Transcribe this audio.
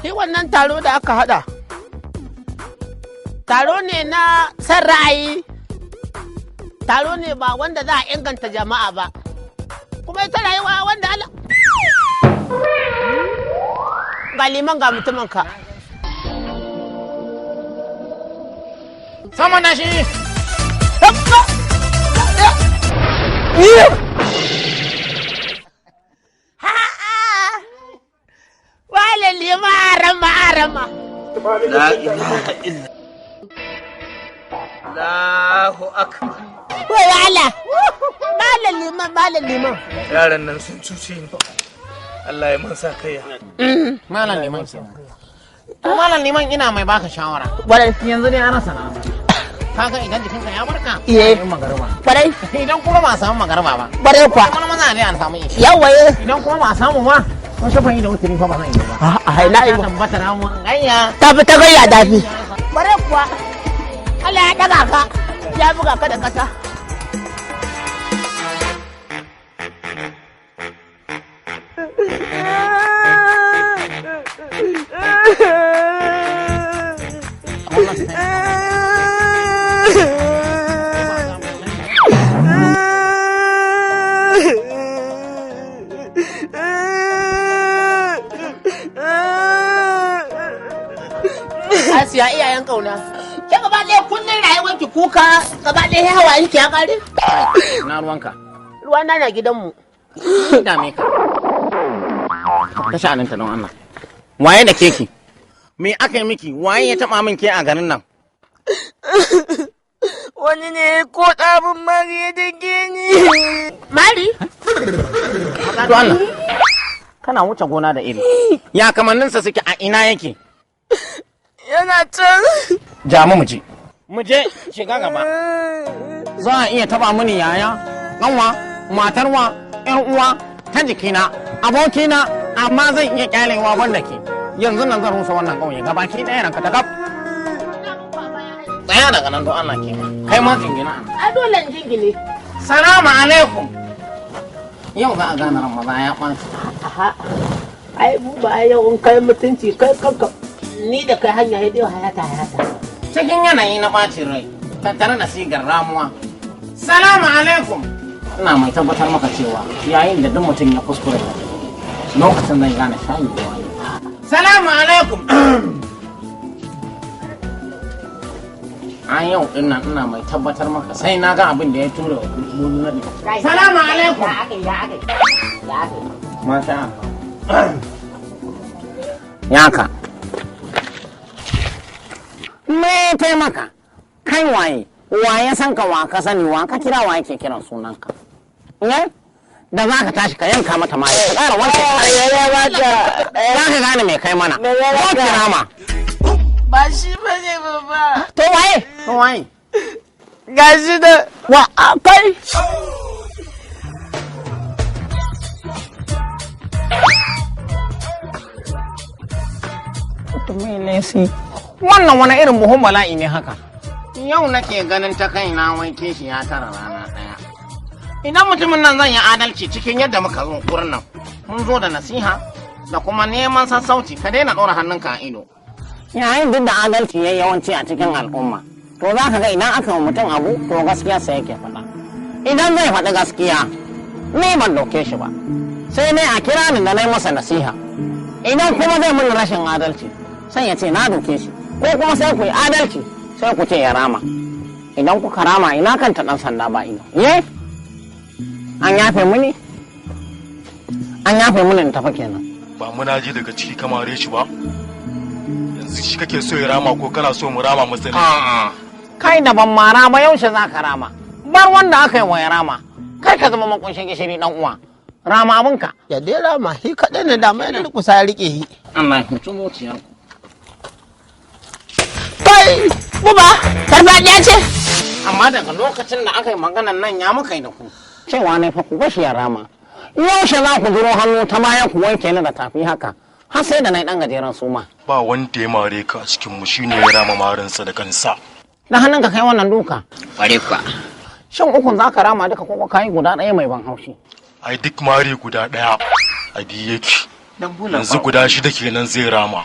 Shi wannan taro da aka hada, taro ne na san ra'ayi, taro ne ba wanda za a inganta jama'a ba, kuma ita rayuwa wanda Allah ga liman ga mutumin ka. Sama na shi! Wale liman arama. La ilaha illa. Allahu akbar. Wai Allah! Malam liman. Yaran nan sun cuce ni. Allah ya man sa kaiya. Malam liman kenan. To malam liman ina mai baka shawara. Kwarai. Yanzu dai ana sana'a. Kaga idan jikinka ya barka. Iye. Yin magarba. Kwarai. Idan kuma ba samu magarba ba. Kwarai kwa. Kuma maza ne an samu ishi. Yawaye. Idan kuma ba samu ba. Kun shafa yi da wuturi fa ba zan yi ba. A haina yi ba. Tabbata na mu ganya. Ta fi ta gayya dafi. Kwarai kuwa. Allah ya daga ka. Ya buga ka da kasa. Asiya iyayen kauna. Ke gaba ɗaya kullum rayuwar ki kuka, gaba ɗaya hawayen ki ya kare? Na ruwanka. Ruwana na gidanmu. Dame ka. Ta sha'aninta don Allah. Waye da keki? Me aka yi miki? Waye ya taɓa min ke a garin nan? Wani ne ko ɗabin mari ya dage ni. Mari? Don Allah. Kana wuce gona da iri. Ya kamanninsa suke a ina yake? Yana can. Jamu mu je. Mu je shiga gaba. Za a iya taɓa mini yaya, ƙanwa, matarwa, ƴan uwa, ta jikina, abokina, amma zan iya ƙyalewa banda ke. Yanzu nan zan rusa wannan ƙauye gabaki ɗaya ranka ta kaf. Tsaya daga nan don Allah ke. Kai ma jingina. A dole in jingine. Salamu alaikum. Yau za a gane ran maza ya ɓaci. Aha. Ai mu ba yau in kai mutunci kai kanka. Ni da kai hanya dai hayata. Cikin yanayi na ɓacin rai, tattare da sigar ramuwa. Salamu alaikum. Ina mai tabbatar maka cewa yayin da duk mutum ya kuskure lokacin zai gane shayi da wani. Salamu alaikum. An yau din nan ina mai tabbatar maka sai na ga abin da ya tura wa kuskure na ɗi. Salamu alaikum. Ya ake. Masha Allah. Yaka. Me taimaka? Kai waye san ka wa ka sani wa ka kira wa yake kiran sunanka? Ne? Da za ka tashi ka yanka mata ma ya ƙara wanke kare. Za ka gane mai kai mana. Ko kira ma. Ba shi ba ne baba. To waye? Ga shi da. Wa kai. Wannan wani irin buhun bala'i ne haka. Yau nake ganin ta kaina wai kishi ya tara rana ɗaya. Idan mutumin nan zan yi adalci cikin yadda muka zo wurin nan. Mun zo da nasiha da kuma neman sassauci ka daina ɗora hannunka a ido. Yayin duk da adalci ya yawanci a cikin al'umma. To za ka ga idan aka wa mutum abu to gaskiya sai yake faɗa. Idan zai faɗi gaskiya ni ban ɗauke shi ba. Sai ne a kira ni da na yi masa nasiha. Idan kuma zai mun rashin adalci sai ya ce na doke shi. Ko kuma sai ku yi adalci sai ku ce ya rama. Idan kuka rama ina kanta ɗan sanda ba ina. Ye? An yafe muni? An yafe muni in tafi kenan. Ba muna ji daga ciki kamare shi ba? Yanzu shi kake so ya rama ko kana so mu rama masa ne? A'a. Kai da ban mara ba yaushe za ka rama. Bar wanda aka yi wa ya rama. Kai ka zama makunshin gishiri ɗan uwa. Rama abinka. Ya dai rama, shi kaɗai ne dama yana kusa ya riƙe shi. Allah ya hutu zuciyarku. Kai, buba, farfaɗiya ce. Amma daga lokacin da aka yi maganan nan ya muka yi da ku. Cewa ne fa ku bashi ya rama. Yaushe za ku zuro hannu ta baya ku wanke ni da tafi haka. Har sai da na yi ɗan gajeren suma. Ba wanda ya mare ka a cikin mu shine ya rama marinsa da kansa. Da hannun ka kai wannan duka. Kware kwa. Shin ukun za ka rama duka ko ka yi guda ɗaya mai ban haushi. Ai duk mare guda ɗaya a biye yake. Yanzu guda shida kenan zai rama.